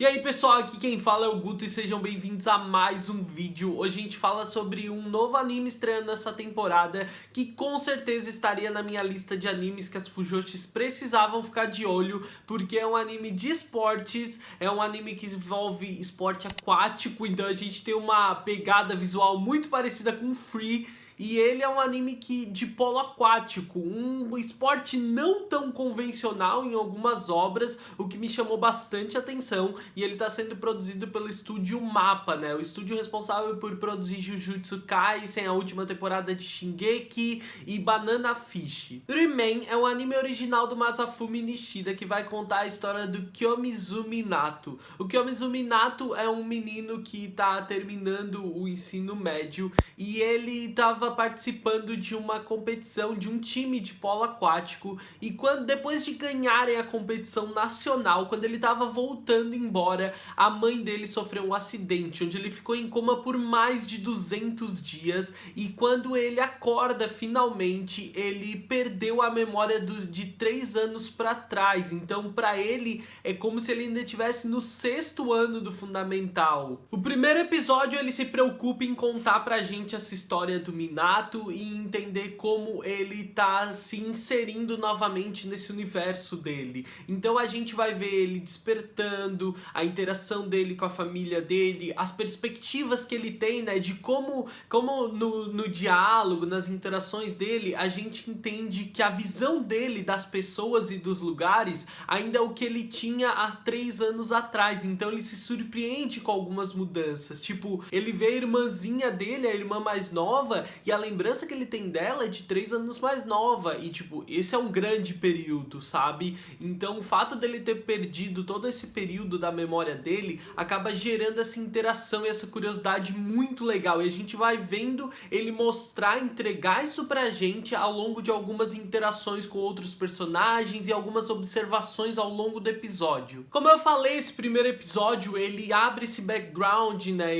E aí pessoal, aqui quem fala é o Guto e sejam bem-vindos a mais um vídeo. Hoje a gente fala sobre um novo anime estreando nessa temporada que com certeza estaria na minha lista de animes que as Fujoshis precisavam ficar de olho, porque é um anime de esportes, é um anime que envolve esporte aquático, então a gente tem uma pegada visual muito parecida com Free. E ele é um anime de polo aquático, um esporte não tão convencional em algumas obras, o que me chamou bastante atenção. E ele está sendo produzido pelo estúdio MAPPA, né? O estúdio responsável por produzir Jujutsu Kaisen, a última temporada de Shingeki e Banana Fish. Remain é um anime original do Masafumi Nishida que vai contar a história do Kyomizu Minato. O Kyomizu Minato é um menino que está terminando o ensino médio e ele estava participando de uma competição de um time de polo aquático e depois de ganharem a competição nacional, quando ele estava voltando embora, a mãe dele sofreu um acidente onde ele ficou em coma por mais de 200 dias e quando ele acorda finalmente, ele perdeu a memória de 3 anos para trás. Então para ele é como se ele ainda estivesse no 6º ano do fundamental. O primeiro episódio ele se preocupa em contar pra gente essa história do Minato e entender como ele tá se inserindo novamente nesse universo dele. Então a gente vai ver ele despertando, a interação dele com a família dele, as perspectivas que ele tem, né, de como no diálogo, nas interações dele, a gente entende que a visão dele das pessoas e dos lugares ainda é o que ele tinha há 3 anos atrás. Então ele se surpreende com algumas mudanças, tipo, ele vê a irmãzinha dele, a irmã mais nova, e a lembrança que ele tem dela é de 3 anos mais nova, e tipo, esse é um grande período, sabe? Então o fato dele ter perdido todo esse período da memória dele acaba gerando essa interação e essa curiosidade muito legal, e a gente vai vendo ele mostrar, entregar isso pra gente ao longo de algumas interações com outros personagens e algumas observações ao longo do episódio. Como eu falei, esse primeiro episódio ele abre esse background, né?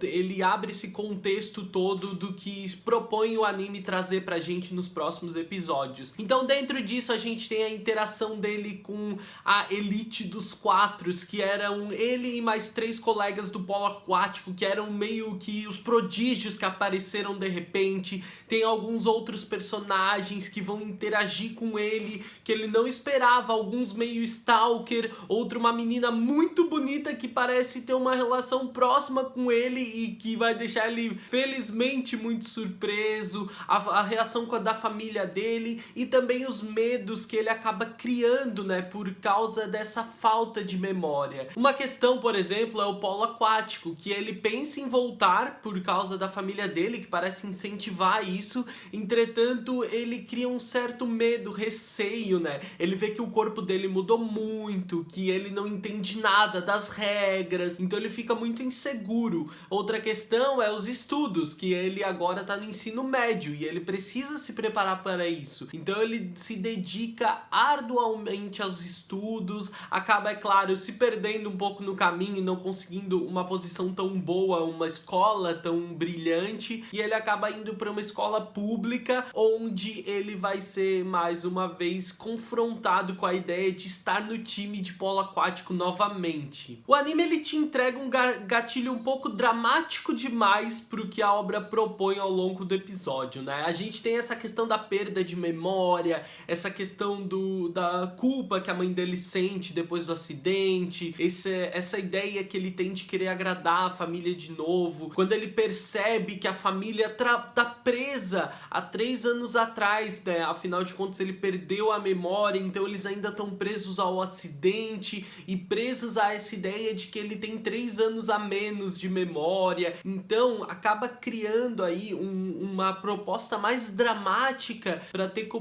Ele abre esse contexto todo do que propõe o anime trazer pra gente nos próximos episódios. Então dentro disso a gente tem a interação dele com a elite dos 4, que eram ele e mais 3 colegas do polo aquático, que eram meio que os prodígios que apareceram de repente. Tem alguns outros personagens que vão interagir com ele, que ele não esperava, alguns meio stalker, outra uma menina muito bonita que parece ter uma relação próxima com ele e que vai deixar ele felizmente muito surpreso, a reação da família dele e também os medos que ele acaba criando, né, por causa dessa falta de memória. Uma questão, por exemplo, é o polo aquático, que ele pensa em voltar por causa da família dele, que parece incentivar isso, entretanto ele cria um certo medo, receio, né, ele vê que o corpo dele mudou muito, que ele não entende nada das regras, então ele fica muito inseguro. Outra questão é os estudos, que ele agora tá no ensino médio e ele precisa se preparar para isso. Então ele se dedica arduamente aos estudos, acaba, é claro, se perdendo um pouco no caminho e não conseguindo uma posição tão boa, uma escola tão brilhante, e ele acaba indo para uma escola pública onde ele vai ser mais uma vez confrontado com a ideia de estar no time de polo aquático novamente. O anime ele te entrega um gatilho um pouco dramático demais pro que a obra propõe ao longo do episódio, né? A gente tem essa questão da perda de memória, essa questão da culpa que a mãe dele sente depois do acidente, essa ideia que ele tem de querer agradar a família de novo, quando ele percebe que a família tá presa há 3 anos atrás, né? Afinal de contas ele perdeu a memória, então eles ainda estão presos ao acidente e presos a essa ideia de que ele tem 3 anos a menos de memória. Então acaba criando aí uma proposta mais dramática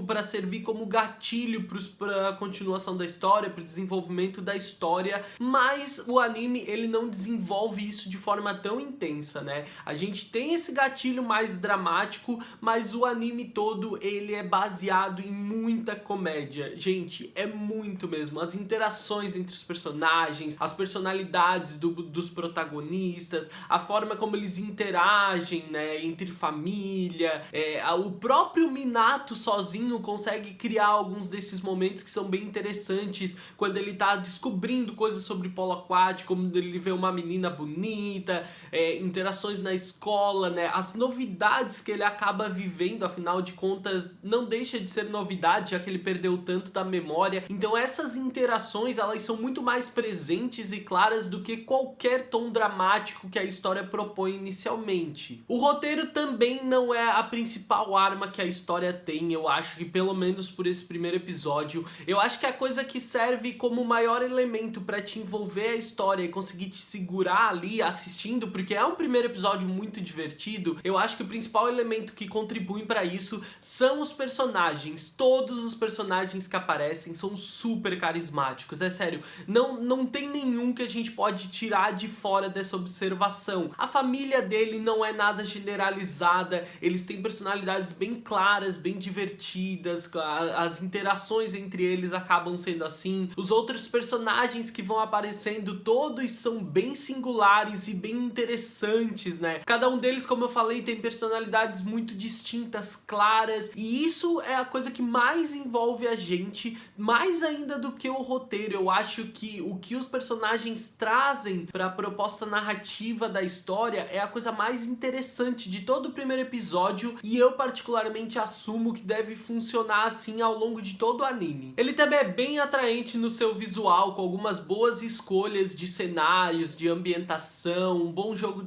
para servir como gatilho para a continuação da história, para o desenvolvimento da história, mas o anime ele não desenvolve isso de forma tão intensa, né? A gente tem esse gatilho mais dramático, mas o anime todo ele é baseado em muita comédia. Gente, é muito mesmo. As interações entre os personagens, as personalidades dos protagonistas, a forma como eles interagem, né, entre famílias, família, o próprio Minato sozinho consegue criar alguns desses momentos que são bem interessantes, quando ele tá descobrindo coisas sobre polo aquático, quando ele vê uma menina bonita, interações na escola, né, as novidades que ele acaba vivendo, afinal de contas não deixa de ser novidade, já que ele perdeu tanto da memória. Então essas interações, elas são muito mais presentes e claras do que qualquer tom dramático que a história propõe inicialmente. O roteiro também não é a principal arma que a história tem, eu acho que pelo menos por esse primeiro episódio. Eu acho que a coisa que serve como maior elemento pra te envolver a história e conseguir te segurar ali assistindo, porque é um primeiro episódio muito divertido, eu acho que o principal elemento que contribui pra isso são os personagens. Todos os personagens que aparecem são super carismáticos, é sério, não tem nenhum que a gente pode tirar de fora dessa observação. A família dele não é nada generalizada, eles têm personalidades bem claras, bem divertidas, as interações entre eles acabam sendo assim. Os outros personagens que vão aparecendo, todos são bem singulares e bem interessantes, né? Cada um deles, como eu falei, tem personalidades muito distintas, claras, e isso é a coisa que mais envolve a gente, mais ainda do que o roteiro. Eu acho que o que os personagens trazem para a proposta narrativa da história é a coisa mais interessante de todo o primeiro episódio, e eu particularmente assumo que deve funcionar assim ao longo de todo o anime. Ele também é bem atraente no seu visual, com algumas boas escolhas de cenários, de ambientação, um bom jogo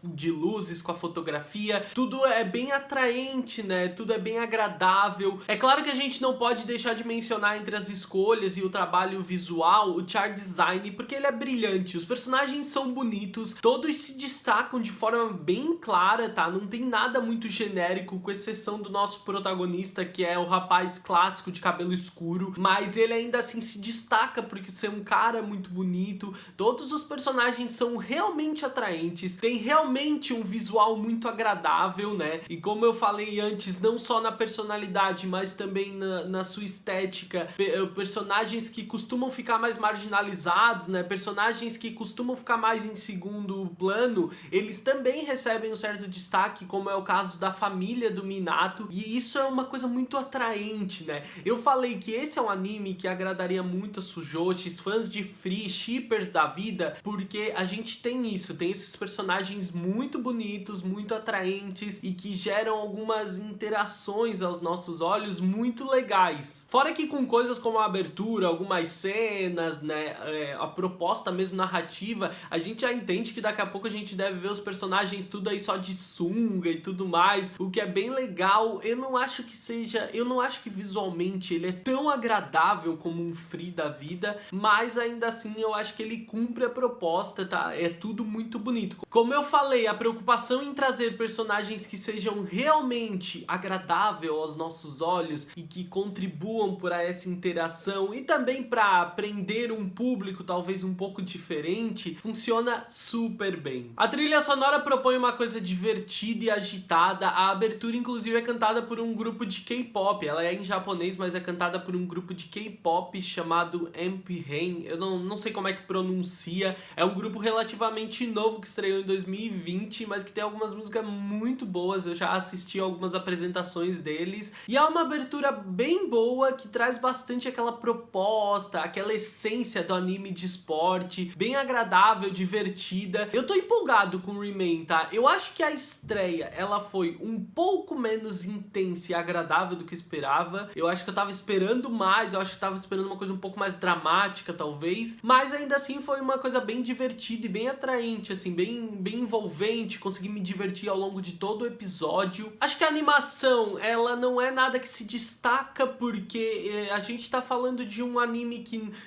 de luzes com a fotografia, tudo é bem atraente, né? Tudo é bem agradável. É claro que a gente não pode deixar de mencionar entre as escolhas e o trabalho visual o chart design, porque ele é brilhante, os personagens são bonitos, todos se destacam de forma bem clara, tá? Não tem nada muito genérico, com exceção do nosso protagonista, que é o rapaz clássico de cabelo escuro, mas ele ainda assim se destaca porque ser um cara muito bonito. Todos os personagens são realmente atraentes, tem realmente um visual muito agradável, né? E como eu falei antes, não só na personalidade, mas também na sua estética, personagens que costumam ficar mais marginalizados, né? Personagens que costumam ficar mais em segundo plano, eles também recebem um certo destaque, como é o caso da família do Minato, e isso é uma coisa muito atraente, né? Eu falei que esse é um anime que agradaria muito a Fujoshis, fãs de Free, shippers da vida, porque a gente tem isso, tem esses personagens muito bonitos, muito atraentes e que geram algumas interações aos nossos olhos muito legais. Fora que com coisas como a abertura, algumas cenas, né, a proposta mesmo narrativa, a gente já entende que daqui a pouco a gente deve ver os personagens tudo aí só de sunga e tudo mais, o que é bem legal. Eu não acho que visualmente ele é tão agradável como um Free da vida, mas ainda assim eu acho que ele cumpre a proposta, tá? É tudo muito bonito. Como eu falei, a preocupação em trazer personagens que sejam realmente agradáveis aos nossos olhos e que contribuam para essa interação e também para prender um público talvez um pouco diferente, funciona super bem. A trilha sonora propõe uma coisa divertida e agitada. A abertura inclusive é cantada por um grupo de K-pop, ela é em japonês, mas é cantada por um grupo de K-pop chamado MP-Hen, eu não sei como é que pronuncia, é um grupo relativamente novo que estreou em 2020, mas que tem algumas músicas muito boas, eu já assisti algumas apresentações deles, e é uma abertura bem boa, que traz bastante aquela proposta, aquela essência do anime de esporte, bem agradável, divertida. Eu tô empolgado com o Remain, tá? Eu acho que a estreia, ela foi um pouco menos intensa e agradável do que eu esperava. Eu acho que eu tava esperando mais, eu acho que eu tava esperando uma coisa um pouco mais dramática, talvez, mas ainda assim foi uma coisa bem divertida e bem atraente, assim, bem envolvente, consegui me divertir ao longo de todo o episódio. Acho que a animação, ela não é nada que se destaca, porque a gente tá falando de um anime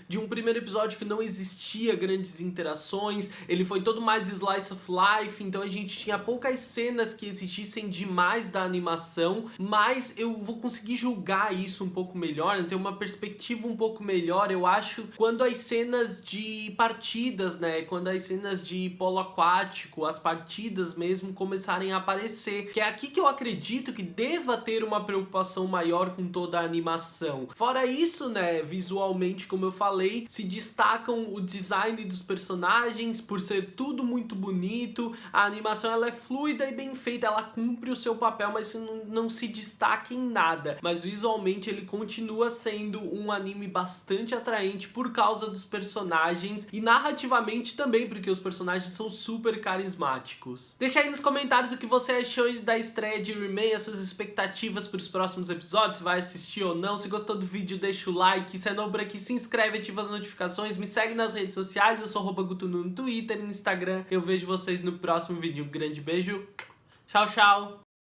de um primeiro episódio que não existia grandes interações, ele foi todo mais slice of life, então a gente tinha poucas cenas que exigissem demais da animação, mas eu vou conseguir julgar isso um pouco melhor, ter uma perspectiva um pouco melhor, eu acho, quando as cenas de partidas, né, quando as cenas de polo aquático, as partidas mesmo começarem a aparecer, que é aqui que eu acredito que deva ter uma preocupação maior com toda a animação. Fora isso, né, visualmente, como eu falei, se destacam o design dos personagens por ser tudo muito bonito, a animação ela é fluida e bem feita, feita, ela cumpre o seu papel, mas não se destaca em nada. Mas visualmente ele continua sendo um anime bastante atraente por causa dos personagens e narrativamente também, porque os personagens são super carismáticos. Deixa aí nos comentários o que você achou da estreia de Remain, as suas expectativas para os próximos episódios, se vai assistir ou não. Se gostou do vídeo, deixa o like. Se é novo por aqui, se inscreve, ativa as notificações, me segue nas redes sociais. Eu sou @gutunu no Twitter e no Instagram. Eu vejo vocês no próximo vídeo. Um grande beijo. Tchau, tchau.